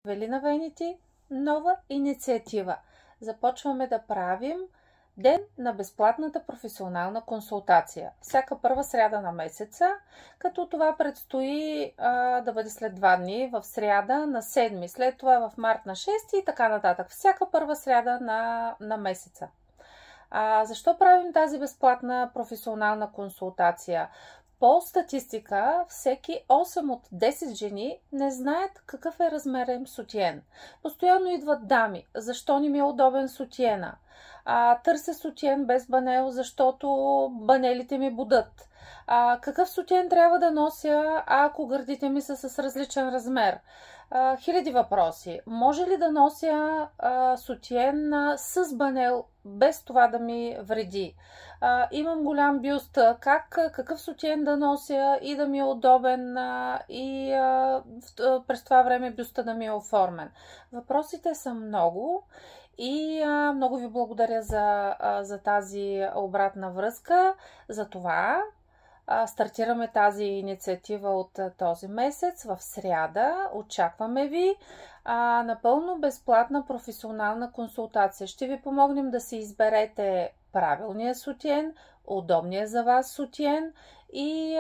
Велина Венити, нова инициатива. Започваме да правим ден на безплатната професионална консултация. Всяка първа сряда на месеца, като това предстои да бъде след 2 дни, в сряда на 7, след това в март на 6 и така нататък. Всяка първа сряда на месеца. Защо правим тази безплатна професионална консултация? По статистика, всеки 8 от 10 жени не знаят какъв е размерът им сутиен. Постоянно идват дами. Защо не ми е удобен сутиена? Търся сутиен без банел, защото банелите ми будат. Какъв сутиен трябва да нося, ако гърдите ми са с различен размер? Хиляди въпроси. Може ли да нося сутиен с банел, без това да ми вреди? Имам голям бюст. Какъв сутиен да нося и да ми е удобен и през това време бюста да ми е оформен? Въпросите са много и много ви благодаря за тази обратна връзка. За това стартираме тази инициатива от този месец в сряда. Очакваме ви. Напълно безплатна професионална консултация. Ще ви помогнем да си изберете правилния сутиен, удобния за вас сутиен и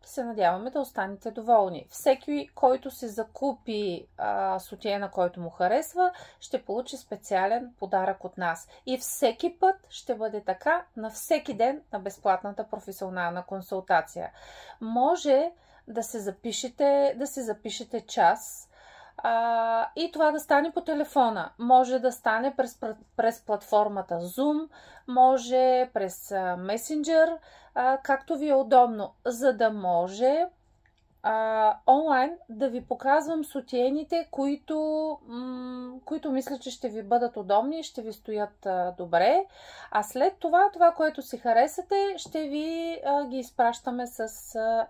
се надяваме да останете доволни. Всеки, който се закупи сутиена, който му харесва, ще получи специален подарък от нас. И всеки път ще бъде така на всеки ден на безплатната професионална консултация. Може да се запишете час и това да стане по телефона. Може да стане през платформата Zoom, може през Messenger, както ви е удобно, за да може онлайн да ви показвам сутиените, които мисля, че ще ви бъдат удобни и ще ви стоят добре. А след това, което си харесате, ще ви ги изпращаме с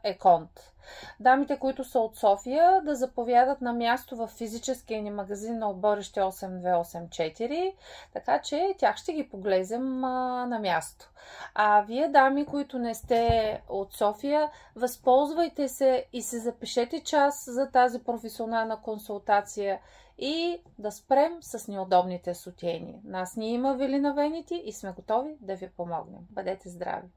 еконт. Дамите, които са от София, да заповядат на място в физическия ни магазин на Оборище 8284, така че тях ще ги поглезем на място. А вие, дами, които не сте от София, възползвайте се и се запишете час за тази професионална консултация и да спрем с неудобните сутиени. Нас ни има Велина Венити и сме готови да ви помогнем. Бъдете здрави!